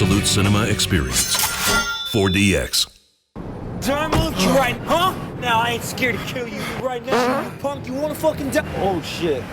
absolute cinema experience. 4DX. Did I move you right, huh? Now I ain't scared to kill you right now. You punk, you wanna fucking die? Oh shit.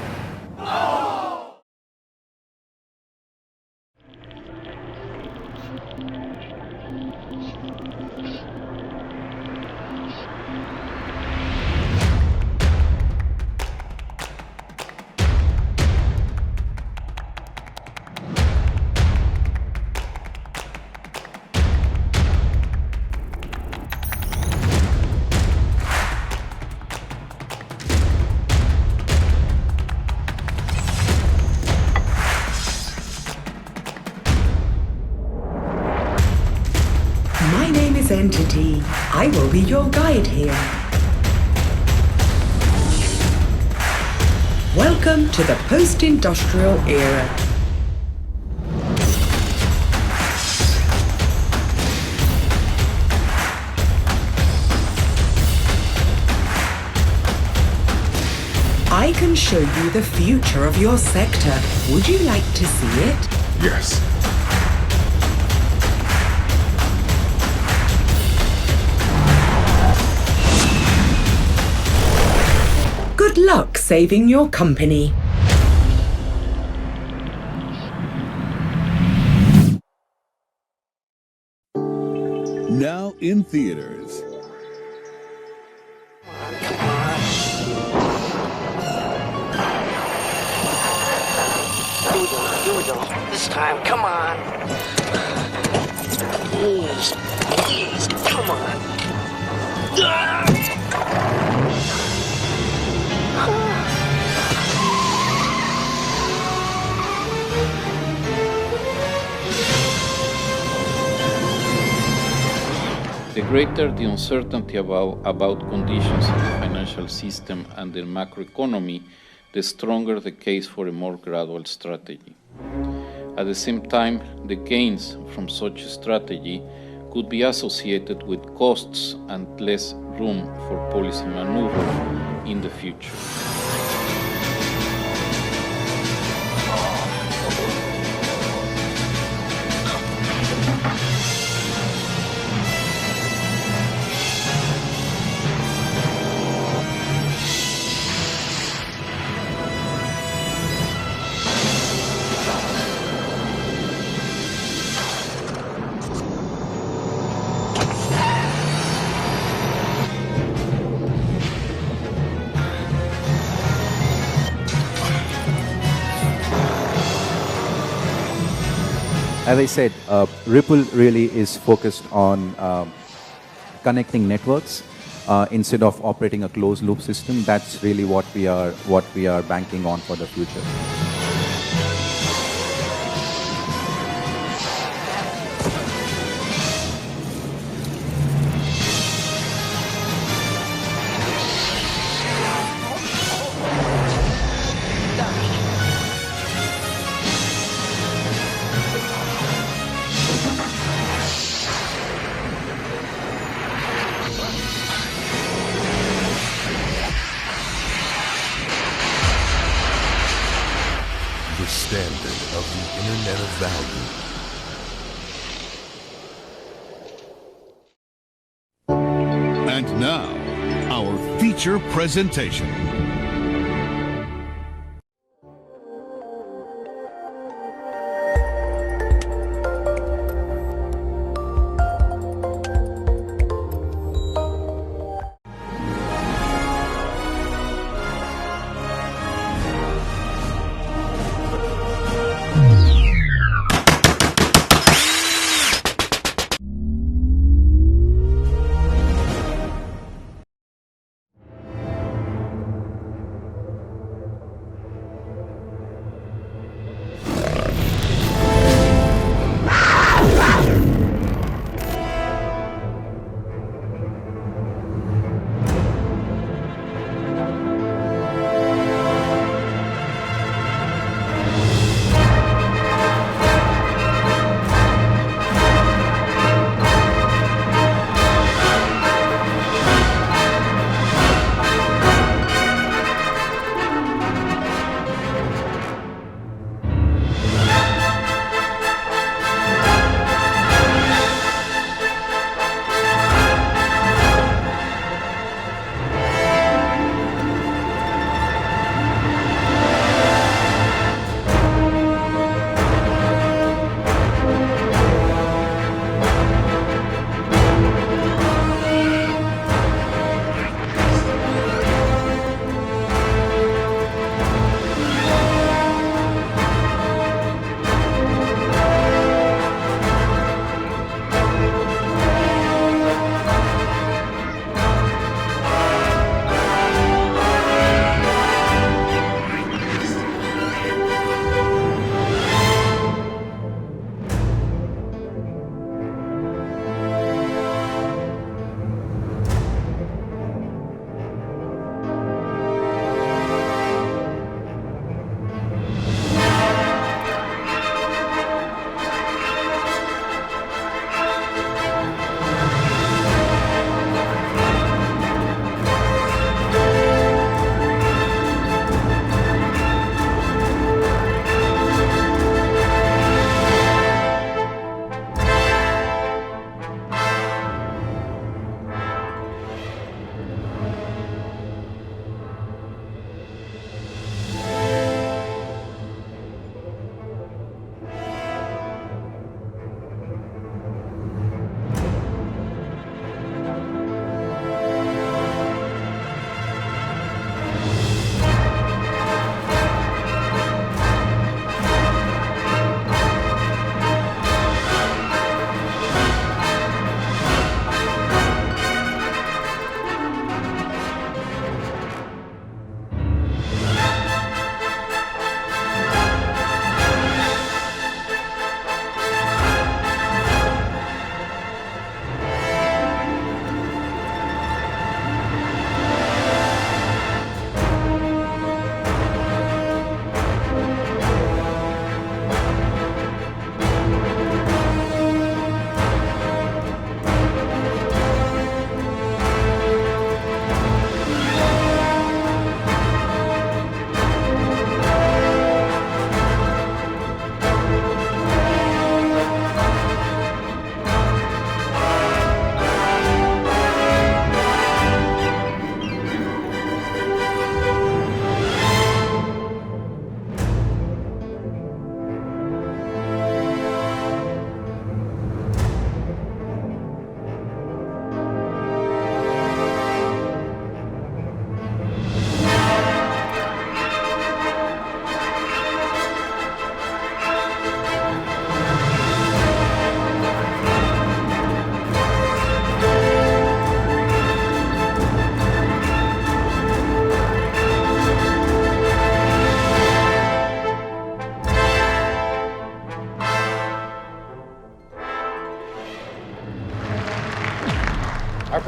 My name is Entity. I will be your guide here. Welcome to the post-industrial era. I can show you the future of your sector. Would you like to see it? Yes. Good luck saving your company. Now in theaters. Here we go. This time, come on. Please, come on. The greater the uncertainty about conditions in the financial system and the macroeconomy, the stronger the case for a more gradual strategy. At the same time, the gains from such a strategy could be associated with costs and less room for policy maneuver in the future. As I said, Ripple really is focused on connecting networks instead of operating a closed loop system. That's really what we are banking on for the future. The standard of the Internet of Value. And now, our feature presentation.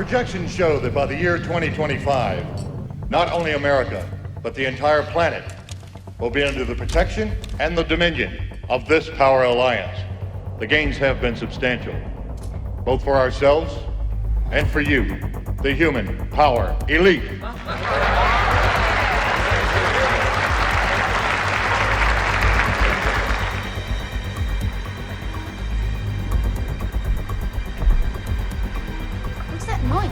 projections show that by the year 2025, not only America, but the entire planet will be under the protection and the dominion of this power alliance. The gains have been substantial, both for ourselves and for you, the human power elite. What's that noise?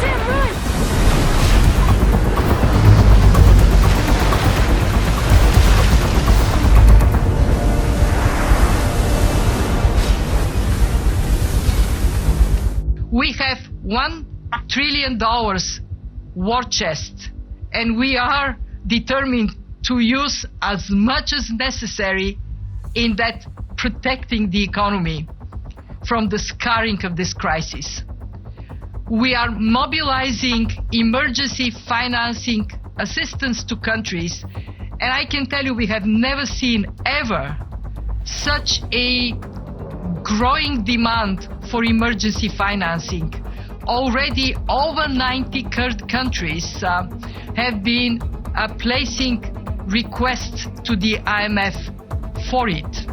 Sam, run! We have $1 trillion war chest, and we are determined to use as much as necessary in that protecting the economy from the scarring of this crisis. We are mobilizing emergency financing assistance to countries, and I can tell you we have never seen ever such a growing demand for emergency financing. Already over 90 countries have been placing requests to the IMF for it.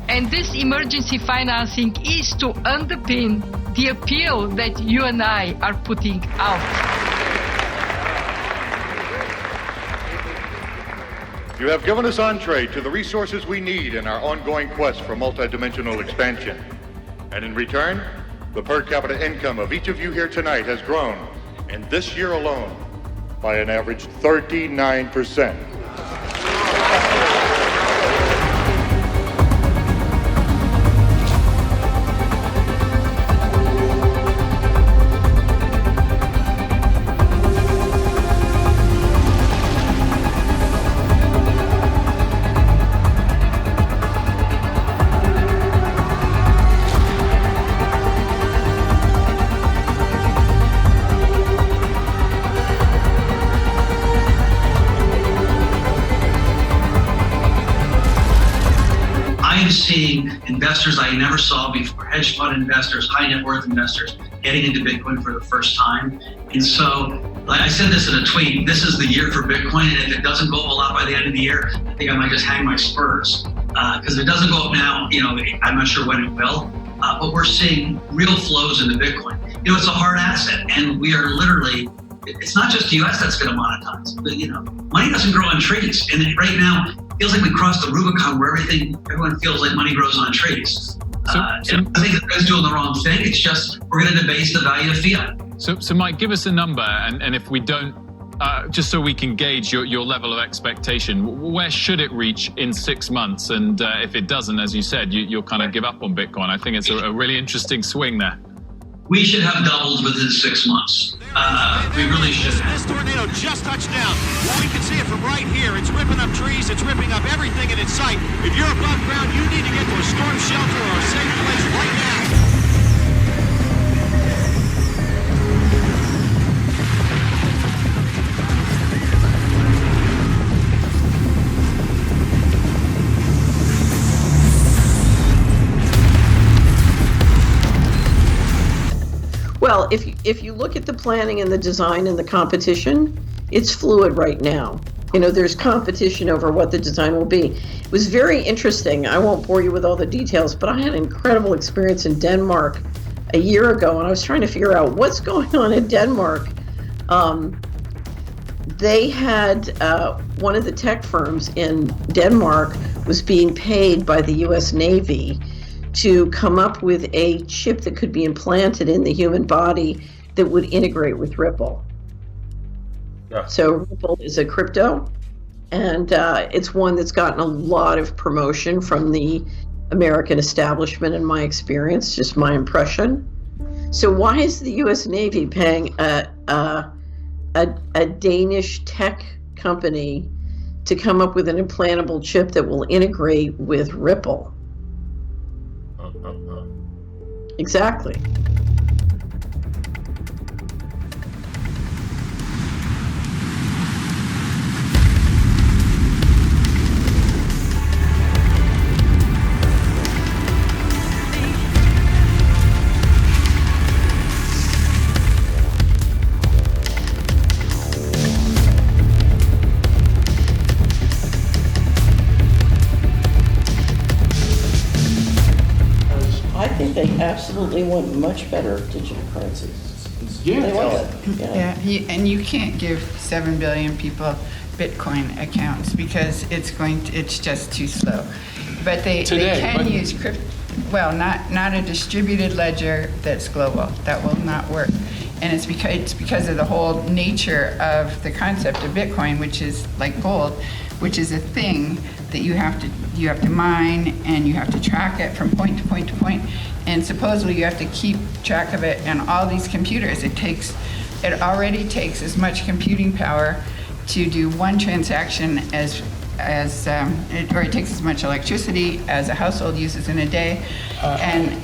And this emergency financing is to underpin the appeal that you and I are putting out. You have given us entree to the resources we need in our ongoing quest for multidimensional expansion. And in return, the per capita income of each of you here tonight has grown, in this year alone, by an average 39%. Seeing investors I never saw before, hedge fund investors, high net worth investors, getting into Bitcoin for the first time. And so, like I said this in a tweet, this is the year for Bitcoin, and if it doesn't go up a lot by the end of the year, I think I might just hang my spurs. Because if it doesn't go up now, I'm not sure when it will, but we're seeing real flows into Bitcoin. It's a hard asset, and we are literally, it's not just the US that's going to monetize, but money doesn't grow on trees. And right now, it feels like we crossed the Rubicon where everyone feels like money grows on trees. I think the Fed's doing the wrong thing. It's just, we're going to debase the value of fiat. So Mike, give us a number, and if we don't, just so we can gauge your level of expectation, where should it reach in 6 months? And if it doesn't, as you said, you'll kind of give up on Bitcoin. I think it's a really interesting swing there. We should have doubled within 6 months. We really should. This tornado just touched down. Well, we can see it from right here. It's ripping up trees. It's ripping up everything in its sight. If you're above ground, you need to get to a storm shelter or a safe place right now. Well, if you look at the planning and the design and the competition, it's fluid right now. There's competition over what the design will be. It was very interesting. I won't bore you with all the details, but I had an incredible experience in Denmark a year ago, and I was trying to figure out what's going on in Denmark. They had one of the tech firms in Denmark was being paid by the U.S. Navy to come up with a chip that could be implanted in the human body that would integrate with Ripple. Yeah. So Ripple is a crypto, and it's one that's gotten a lot of promotion from the American establishment, in my experience, just my impression. So why is the U.S. Navy paying a Danish tech company to come up with an implantable chip that will integrate with Ripple? Exactly. think they absolutely want much better digital currencies. Yeah. They want it. Yeah. And you can't give 7 billion people Bitcoin accounts because it's just too slow. But they can use crypto. Well, not a distributed ledger that's global. That will not work. And it's because of the whole nature of the concept of Bitcoin, which is like gold, which is a thing that you have to mine, and you have to track it from point to point to point. And supposedly you have to keep track of it in all these computers. It already takes as much computing power to do one transaction as it takes as much electricity as a household uses in a day. And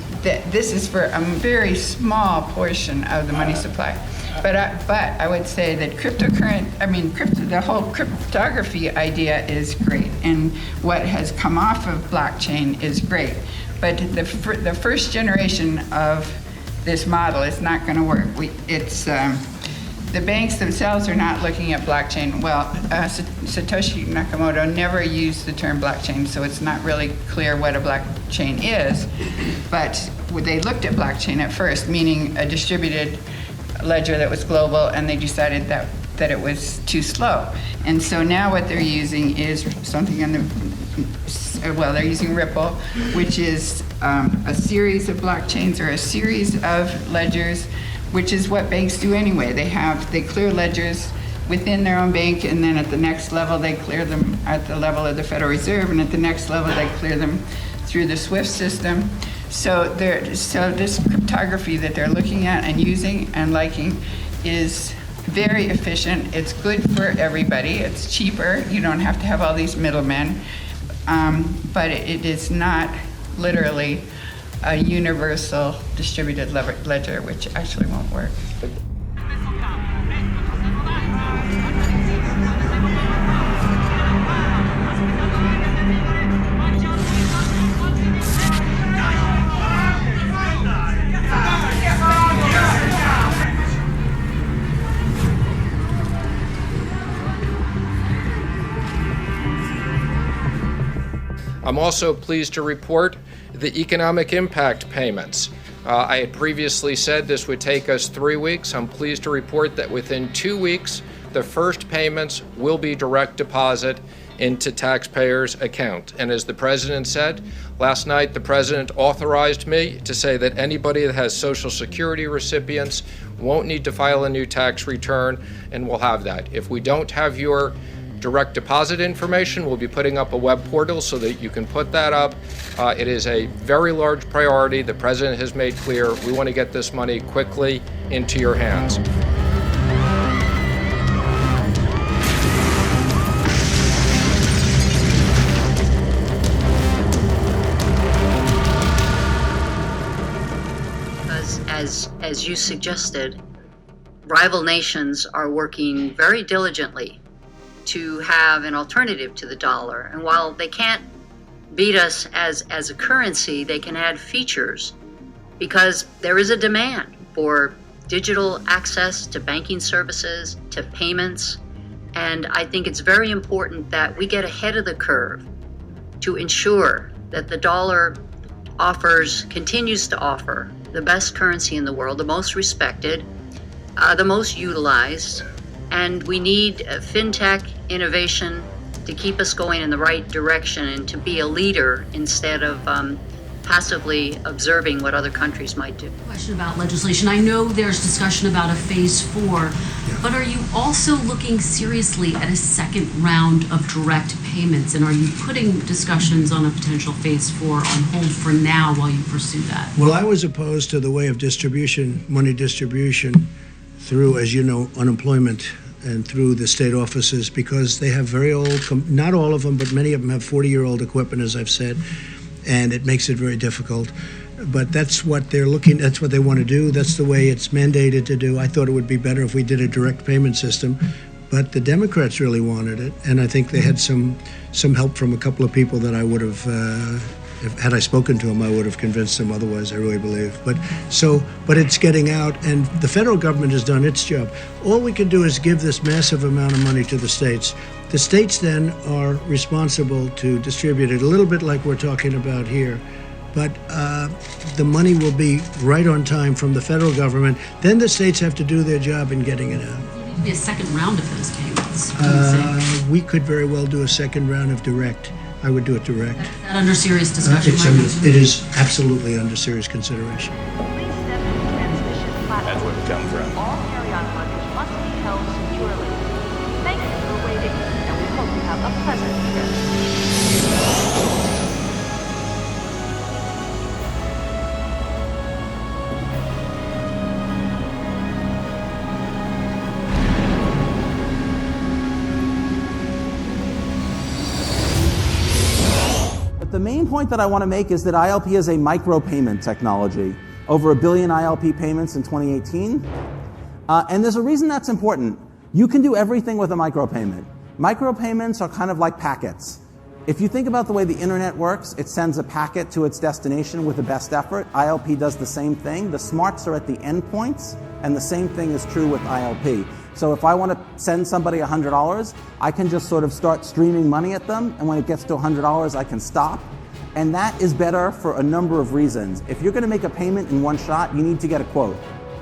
this is for a very small portion of the money supply. But I would say that the whole cryptography idea is great, and what has come off of blockchain is great. But the first generation of this model is not going to work. The banks themselves are not looking at blockchain. Well, Satoshi Nakamoto never used the term blockchain, so it's not really clear what a blockchain is. But they looked at blockchain at first, meaning a distributed ledger that was global, and they decided that it was too slow. And so now what they're using is something they're using Ripple, which is a series of blockchains or a series of ledgers, which is what banks do anyway. They clear ledgers within their own bank, and then at the next level they clear them at the level of the Federal Reserve, and at the next level they clear them through the SWIFT system. So this cryptography that they're looking at and using and liking is very efficient. It's good for everybody. It's cheaper. You don't have to have all these middlemen. But it is not literally a universal distributed ledger, which actually won't work. I'm also pleased to report the economic impact payments. I had previously said this would take us 3 weeks. I'm pleased to report that within 2 weeks, the first payments will be direct deposit into taxpayers' account. And as the President said, last night the President authorized me to say that anybody that has Social Security recipients won't need to file a new tax return, and will have that. If we don't have your direct deposit information, we'll be putting up a web portal so that you can put that up. It is a very large priority. The President has made clear we want to get this money quickly into your hands. As you suggested, rival nations are working very diligently to have an alternative to the dollar. And while they can't beat us as a currency, they can add features, because there is a demand for digital access to banking services, to payments. And I think it's very important that we get ahead of the curve to ensure that the dollar continues to offer the best currency in the world, the most respected, the most utilized. And we need fintech innovation to keep us going in the right direction and to be a leader instead of passively observing what other countries might do. Question about legislation. I know there's discussion about a phase 4, but are you also looking seriously at a second round of direct payments? And are you putting discussions on a potential phase 4 on hold for now while you pursue that? Well, I was opposed to the way of distribution, money distribution, through, as you know, unemployment and through the state offices, because they have very old, not all of them, but many of them have 40-year-old equipment, as I've said, and it makes it very difficult. But that's what they're that's what they want to do. That's the way it's mandated to do. I thought it would be better if we did a direct payment system, but the Democrats really wanted it, and I think they had some help from a couple of people that I would have, had I spoken to them, I would have convinced them otherwise, I really believe. But it's getting out, and the federal government has done its job. All we can do is give this massive amount of money to the states. The states then are responsible to distribute it, a little bit like we're talking about here. but the money will be right on time from the federal government. Then the states have to do their job in getting it out. There needs to be a second round of those payments. We could very well do a second round of direct. I would do it direct. Is that under serious discussion? It is absolutely under serious consideration. That's where we come from. All carry-on luggage must be held securely. Thank you for waiting, and we hope you have a pleasant trip. The main point that I want to make is that ILP is a micropayment technology. Over 1 billion ILP payments in 2018. And there's a reason that's important. You can do everything with a micropayment. Micropayments are kind of like packets. If you think about the way the internet works, it sends a packet to its destination with the best effort. ILP does the same thing. The smarts are at the endpoints, and the same thing is true with ILP. So if I want to send somebody $100, I can just sort of start streaming money at them, and when it gets to $100, I can stop. And that is better for a number of reasons. If you're going to make a payment in one shot, you need to get a quote.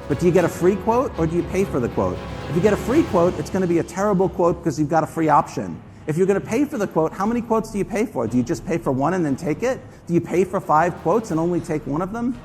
But do you get a free quote or do you pay for the quote? If you get a free quote, it's going to be a terrible quote because you've got a free option. If you're going to pay for the quote, how many quotes do you pay for? Do you just pay for one and then take it? Do you pay for 5 quotes and only take one of them?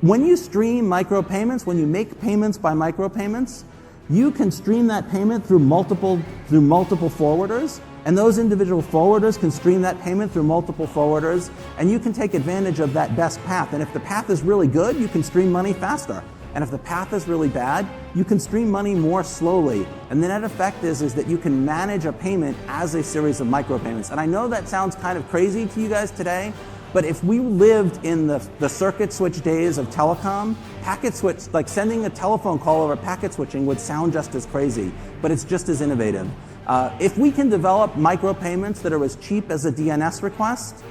When you stream micropayments, when you make payments by micropayments, you can stream that payment through multiple forwarders. And those individual forwarders can stream that payment through multiple forwarders, and you can take advantage of that best path. And if the path is really good, you can stream money faster. And if the path is really bad, you can stream money more slowly. And the net effect is that you can manage a payment as a series of micropayments. And I know that sounds kind of crazy to you guys today, but if we lived in the circuit switch days of telecom, packet switch, like sending a telephone call over packet switching would sound just as crazy, but it's just as innovative. If we can develop micropayments that are as cheap as a DNS request,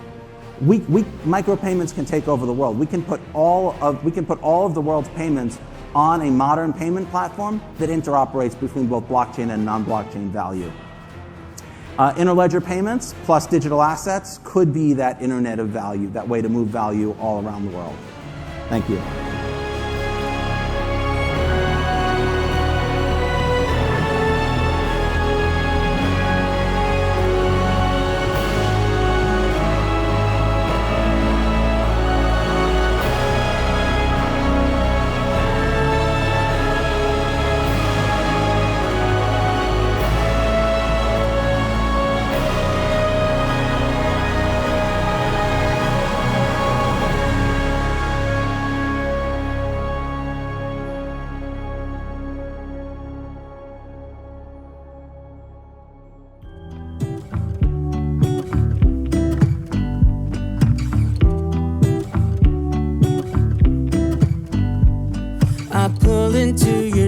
micropayments can take over the world. We can put all of the world's payments on a modern payment platform that interoperates between both blockchain and non-blockchain value. Interledger payments plus digital assets could be that internet of value, that way to move value all around the world. Thank you.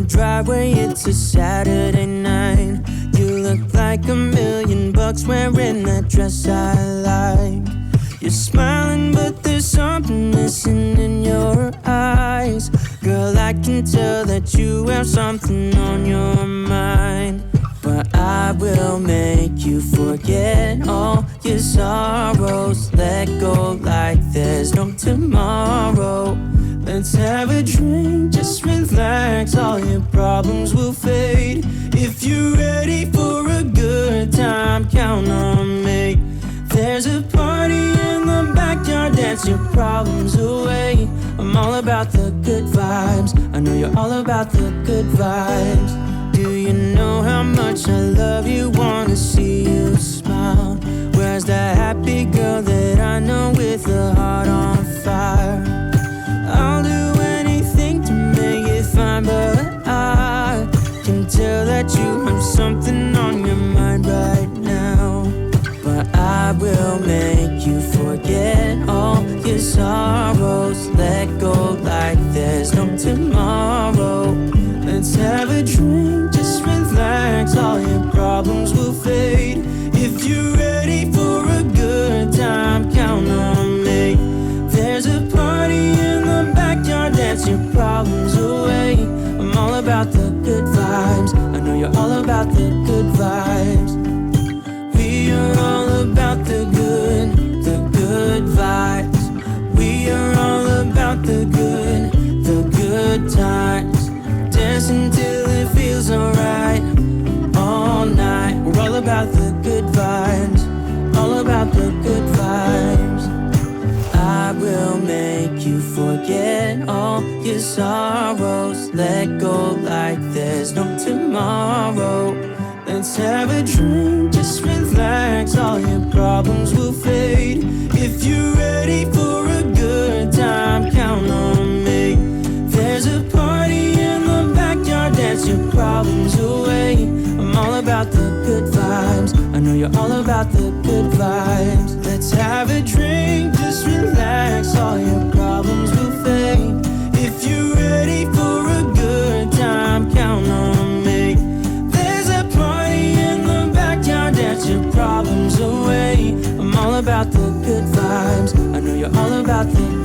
Driveway, it's a Saturday night. You look like $1,000,000 wearing that dress I like. You're smiling, but there's something missing in your eyes. Girl, I can tell that you have something on your mind. But I will make you forget all your sorrows. Let go like there's no tomorrow. Let's have a drink, just relax, all your problems will fade. If you're ready for a good time, count on me. There's a party in the backyard, dance your problems away. I'm all about the good vibes, I know you're all about the good vibes. Do you know how much I love you, wanna see you smile? Where's that happy girl that I know with a heart on fire? I'll do anything to make it fine, but I can tell that you have something on your mind right now. But I will make you forget all your sorrows. Let go like there's no tomorrow. Let's have a drink, just relax, all your problems will fade. If you're ready for a good time, count on me. There's a party in the backyard, dance your problems away. I'm all about the good vibes, I know you're all about the good vibes. We are all about the good vibes. We about the good times. Dancing till it feels alright. All night, we're all about the good vibes. All about the good vibes. I will make you forget all your sorrows. Let go like there's no tomorrow. Let's have a drink, just relax. All your problems will fade. If you're ready for a good time, count on me. There's a party in the backyard, dance your problems away. I'm all about the good vibes. I know you're all about the good vibes. Let's have a drink, just relax. All your problems will fade. If you're ready for a good time, count on me. There's a party in the backyard, dance your problems away. I'm all about the good vibes. I know you're all about the